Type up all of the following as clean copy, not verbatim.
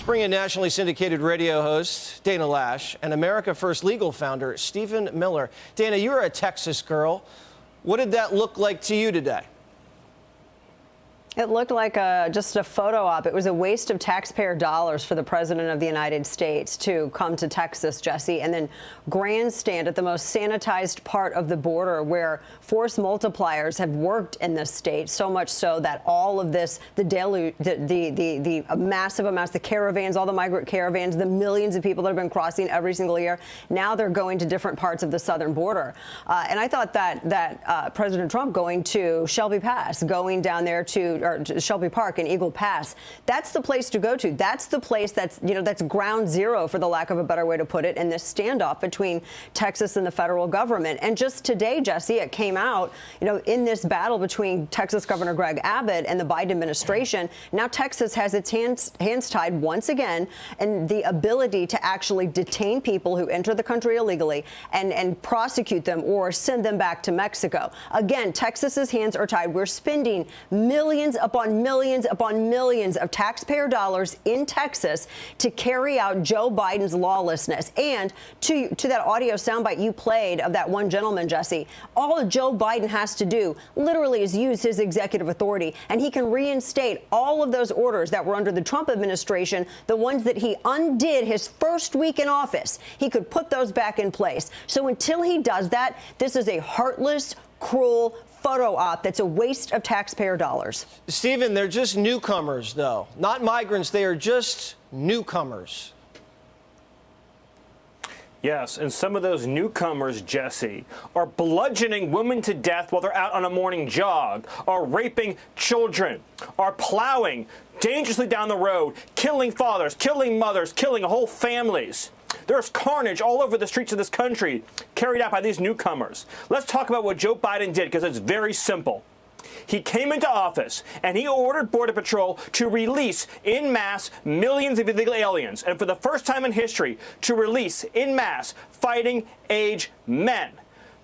Bring in nationally syndicated radio host Dana Loesch and America First Legal founder Steven Miller. Dana, you're a Texas girl. What did that look like to you today? It looked like just a photo op. It was a waste of taxpayer dollars for the president of the United States to come to Texas, Jesse, and then grandstand at the most sanitized part of the border where force multipliers have worked in this state, so much so that all of this, the massive amounts, the caravans, all the migrant caravans, the millions of people that have been crossing every single year, now they're going to different parts of the southern border. And I thought that President Trump going to Shelby Pass, going down there to Shelby Park and Eagle Pass, that's the place to go to. That's the place that's ground zero, for the lack of a better way to put it, in this standoff between Texas and the federal government. And just today, Jesse, it came out, in this battle between Texas Governor Greg Abbott and the Biden administration, now Texas has its hands tied once again, and the ability to actually detain people who enter the country illegally and prosecute them or send them back to Mexico. Again, Texas's hands are tied. We're spending millions upon millions upon millions of taxpayer dollars in Texas to carry out Joe Biden's lawlessness. And to that audio soundbite you played of that one gentleman, Jesse, all Joe Biden has to do literally is use his executive authority, and he can reinstate all of those orders that were under the Trump administration, the ones that he undid his first week in office. He could put those back in place. So until he does that, this is a heartless, cruel photo op that's a waste of taxpayer dollars. Steven, they're just newcomers, though. Not migrants. They are just newcomers. Yes, and some of those newcomers, Jesse, are bludgeoning women to death while they're out on a morning jog, are raping children, are plowing dangerously down the road, killing fathers, killing mothers, killing whole families. There's carnage all over the streets of this country carried out by these newcomers. Let's talk about what Joe Biden did, because it's very simple. He came into office and he ordered Border Patrol to release en masse millions of illegal aliens, and for the first time in history, to release en masse fighting age men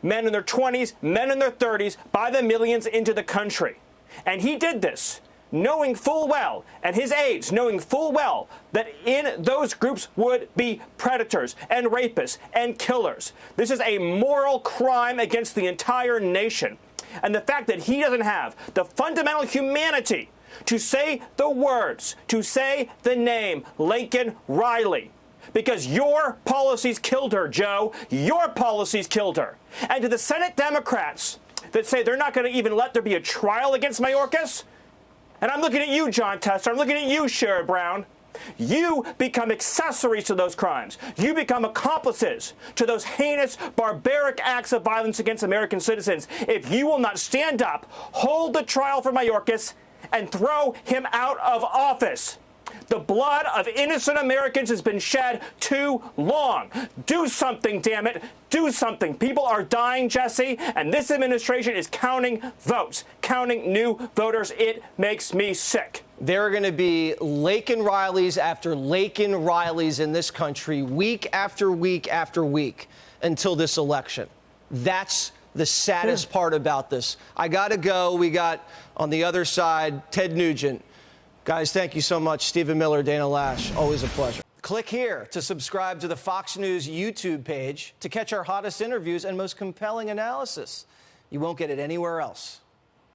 in their 20s, men in their 30s, by the millions into the country. And he did this knowing full well, and his aides knowing full well, that in those groups would be predators and rapists and killers. This is a moral crime against the entire nation. And the fact that he doesn't have the fundamental humanity to say the words, to say the name Lincoln Riley, because your policies killed her, Joe. Your policies killed her. And to the Senate Democrats that say they're not going to even let there be a trial against Mayorkas, and I'm looking at you, John Tester, I'm looking at you, Sherrod Brown. You become accessories to those crimes. You become accomplices to those heinous, barbaric acts of violence against American citizens if you will not stand up, hold the trial for Mayorkas, and throw him out of office. The blood of innocent Americans has been shed too long. Do something, damn it. Do something. People are dying, Jesse, and this administration is counting votes, counting new voters. It makes me sick. There are going to be Laken Rileys after Laken Rileys in this country week after week after week until this election. That's the saddest part about this. I got to go. We got on the other side Ted Nugent. Guys, thank you so much. Steven Miller, Dana Loesch, always a pleasure. Click here to subscribe to the Fox News YouTube page to catch our hottest interviews and most compelling analysis. You won't get it anywhere else.